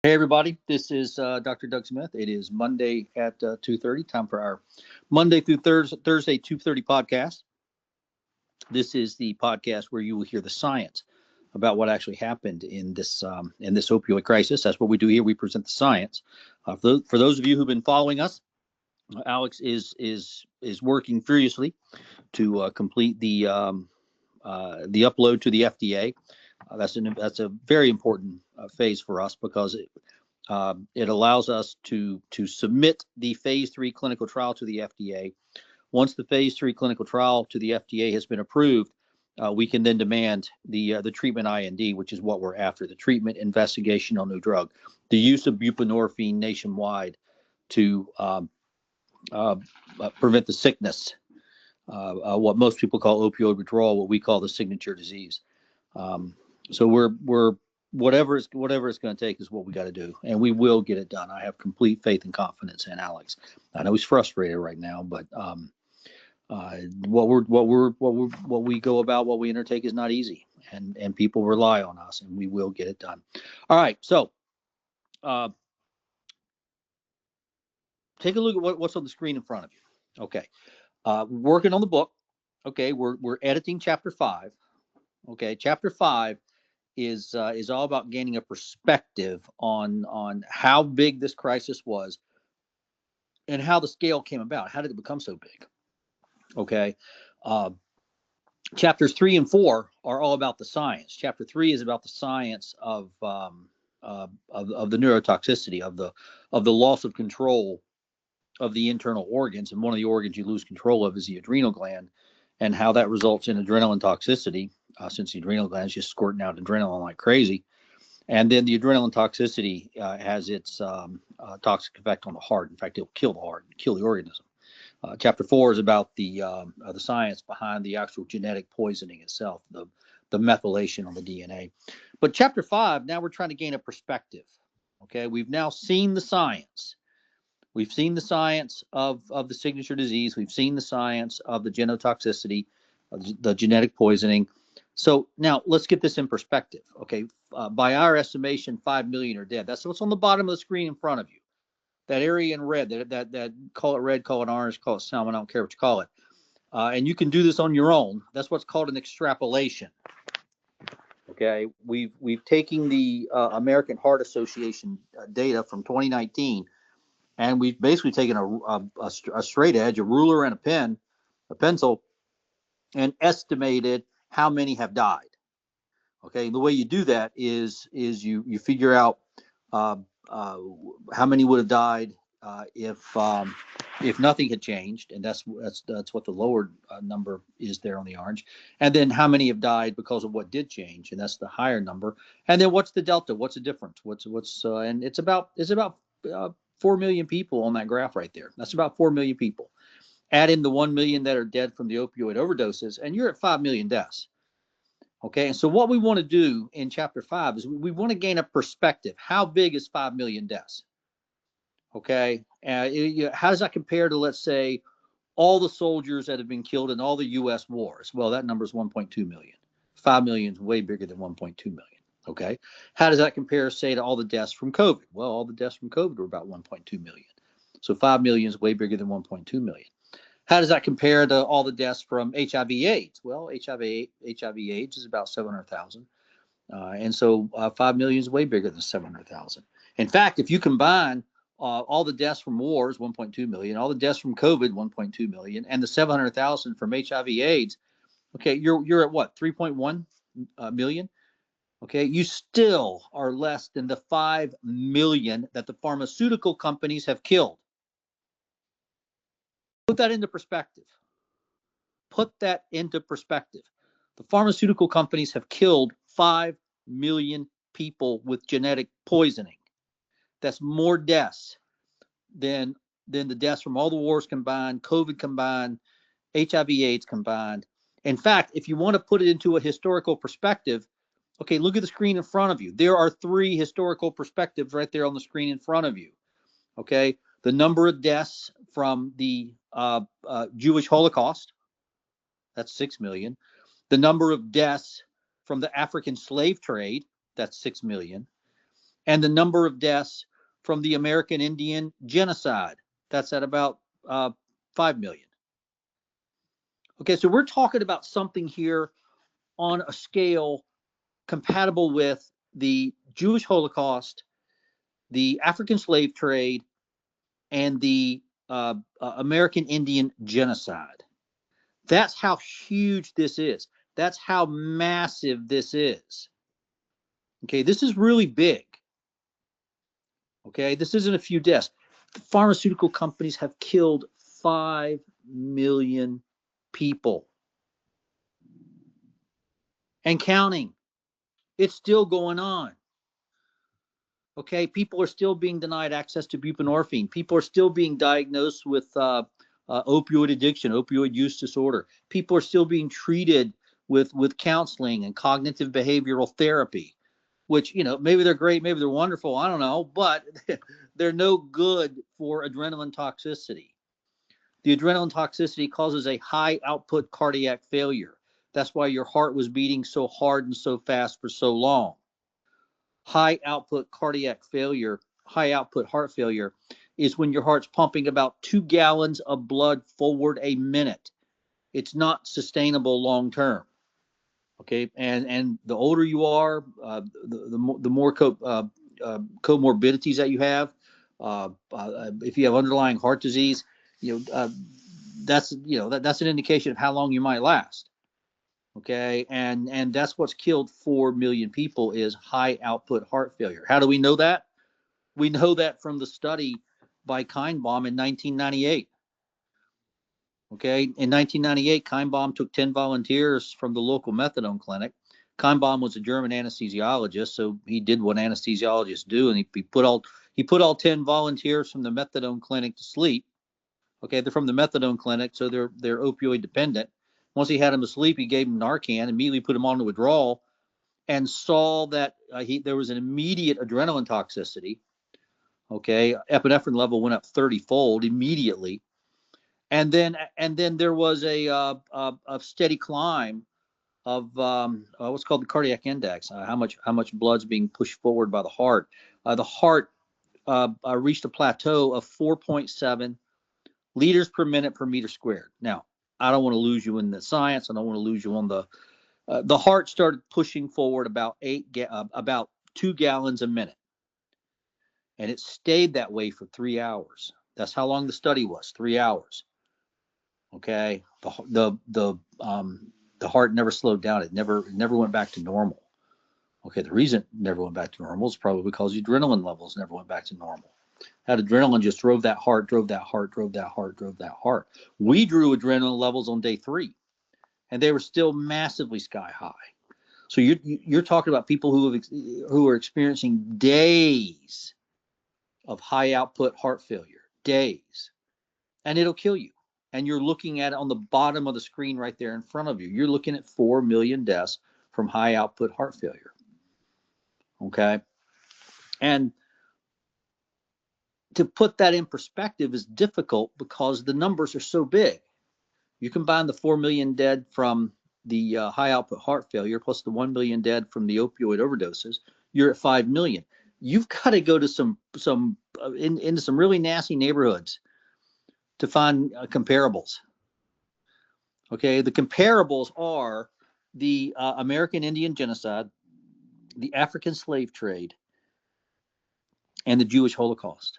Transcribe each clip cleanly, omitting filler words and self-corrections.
Hey everybody, this is Dr. Doug Smith. It is Monday at 2:30. Time for our Monday through Thursday 2:30 podcast. This is the podcast where you will hear the science about what actually happened in this opioid crisis. That's what we do here. We present the science. For those of you who've been following us, Alex is working furiously to complete the upload to the FDA. That's a very important phase for us because it allows us to submit the phase 3 clinical trial to the FDA. Once the phase 3 clinical trial to the FDA has been approved, we can then demand the treatment IND, which is what we're after, the treatment investigational new drug, the use of buprenorphine nationwide to prevent the sickness, what most people call opioid withdrawal, what we call the signature disease. So we're whatever it's going to take is what we got to do, and we will get it done. I have complete faith and confidence in Alex. I know he's frustrated right now, but what we go about, what we undertake is not easy, and people rely on us, and we will get it done. All right, so take a look at what's on the screen in front of you. Okay, working on the book. Okay, we're editing chapter 5. Okay, chapter 5 is all about gaining a perspective on how big this crisis was and how the scale came about. How did it become so big? Okay, chapters 3 and 4 are all about the science. Chapter 3 is about the science of the neurotoxicity, of the loss of control of the internal organs, and one of the organs you lose control of is the adrenal gland, and how that results in adrenaline toxicity, since the adrenal gland is just squirting out adrenaline like crazy. And then the adrenaline toxicity has its toxic effect on the heart. In fact, it'll kill the heart, kill the organism. Chapter 4 is about the science behind the actual genetic poisoning itself, the methylation on the DNA. But chapter 5, now we're trying to gain a perspective. Okay, we've now seen the science. We've seen the science of the signature disease. We've seen the science of the genotoxicity, the genetic poisoning. So now let's get this in perspective. Okay, by our estimation, 5 million are dead. That's what's on the bottom of the screen in front of you. That area in red, that call it red, call it orange, call it salmon, I don't care what you call it. And you can do this on your own. That's what's called an extrapolation. Okay, we've taken the American Heart Association data from 2019, and we've basically taken a straight edge, a ruler, and a pencil, and estimated how many have died. Okay, and the way you do that is you figure out how many would have died if nothing had changed, and that's what the lower number is there on the orange, and then how many have died because of what did change, and that's the higher number, and then what's the delta? What's the difference? And it's about 4 million people on that graph right there. That's about 4 million people. Add in the 1 million that are dead from the opioid overdoses, and you're at 5 million deaths. Okay, and so what we want to do in chapter 5 is we want to gain a perspective. How big is 5 million deaths? Okay, how does that compare to, let's say, all the soldiers that have been killed in all the U.S. wars? Well, that number is 1.2 million. 5 million is way bigger than 1.2 million. Okay, how does that compare, say, to all the deaths from COVID? Well, all the deaths from COVID were about 1.2 million. So 5 million is way bigger than 1.2 million. How does that compare to all the deaths from HIV/AIDS? Well, HIV/AIDS is about 700,000. And so 5 million is way bigger than 700,000. In fact, if you combine all the deaths from wars, 1.2 million, all the deaths from COVID, 1.2 million, and the 700,000 from HIV/AIDS, okay, you're at what, 3.1 million? Okay, you still are less than the 5 million that the pharmaceutical companies have killed. Put that into perspective. Put that into perspective. The pharmaceutical companies have killed 5 million people with genetic poisoning. That's more deaths than the deaths from all the wars combined, COVID combined, HIV/AIDS combined. In fact, if you want to put it into a historical perspective, okay, look at the screen in front of you. There are 3 historical perspectives right there on the screen in front of you. Okay, the number of deaths from the Jewish Holocaust, that's 6 million. The number of deaths from the African slave trade, that's 6 million. And the number of deaths from the American Indian genocide, that's at about 5 million. Okay, so we're talking about something here on a scale compatible with the Jewish Holocaust, the African slave trade, and the American Indian genocide. That's how huge this is. That's how massive this is. Okay, this is really big. Okay, this isn't a few deaths. The pharmaceutical companies have killed 5 million people and counting. It's still going on. Okay, people are still being denied access to buprenorphine. People are still being diagnosed with opioid addiction, opioid use disorder. People are still being treated with counseling and cognitive behavioral therapy, which, you know, maybe they're great, maybe they're wonderful, I don't know, but they're no good for adrenaline toxicity. The adrenaline toxicity causes a high output cardiac failure. That's why your heart was beating so hard and so fast for so long. High output cardiac failure, high output heart failure is when your heart's pumping about 2 gallons of blood forward a minute. It's not sustainable long term. Okay, and the older you are, the more comorbidities that you have. If you have underlying heart disease, that's that's an indication of how long you might last. Okay, and that's what's killed 4 million people is high output heart failure. How do we know that? We know that from the study by Kinebaum in 1998. Okay, in 1998, Kinebaum took 10 volunteers from the local methadone clinic. Kinebaum was a German anesthesiologist, so he did what anesthesiologists do, and he put all 10 volunteers from the methadone clinic to sleep. Okay, they're from the methadone clinic, so they're opioid dependent. Once he had them asleep, he gave them Narcan, immediately put them on the withdrawal, and saw that there was an immediate adrenaline toxicity. Okay, epinephrine level went up 30-fold immediately. And then there was a steady climb of what's called the cardiac index, how much blood's being pushed forward by the heart. The heart reached a plateau of 4.7 liters per minute per meter squared. Now, I don't want to lose you in the science. I don't want to lose you on the heart started pushing forward about 2 gallons a minute, and it stayed that way for 3 hours. That's how long the study was, 3 hours. Okay, the heart never slowed down. It never went back to normal. Okay, the reason it never went back to normal is probably because the adrenaline levels never went back to normal. That adrenaline just drove that heart. We drew adrenaline levels on day 3, and they were still massively sky high. So you're talking about people who are experiencing days of high output heart failure, days, and it'll kill you. And you're looking at it on the bottom of the screen right there in front of you. You're looking at 4 million deaths from high output heart failure. Okay. And to put that in perspective is difficult because the numbers are so big. You combine the 4 million dead from the high output heart failure plus the 1 million dead from the opioid overdoses, you're at 5 million. You've got to go to into some really nasty neighborhoods to find comparables. Okay, the comparables are the American Indian genocide, the African slave trade, and the Jewish Holocaust.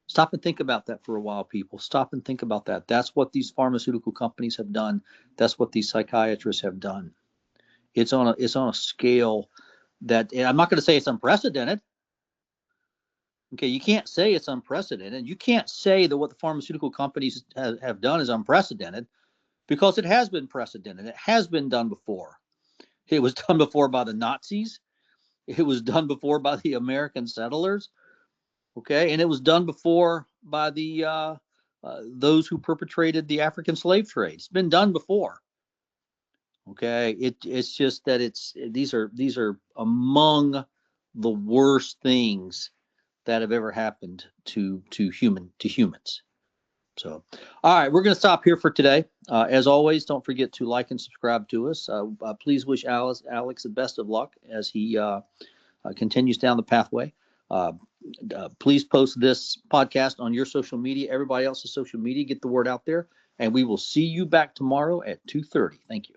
Stop and think about that for a while, people. Stop and think about that. That's what these pharmaceutical companies have done. That's what these psychiatrists have done. It's on a scale that, and I'm not going to say it's unprecedented. Okay, you can't say it's unprecedented. You can't say that what the pharmaceutical companies have done is unprecedented, because it has been precedented. It has been done before. It was done before by the Nazis. It was done before by the American settlers. Okay, and it was done before by the those who perpetrated the African slave trade. It's been done before. Okay, it's just that these are among the worst things that have ever happened to humans. So, all right, we're going to stop here for today. As always, don't forget to like and subscribe to us. Please wish Alex the best of luck as he continues down the pathway. Please post this podcast on your social media, everybody else's social media, get the word out there, and we will see you back tomorrow at 2:30. Thank you.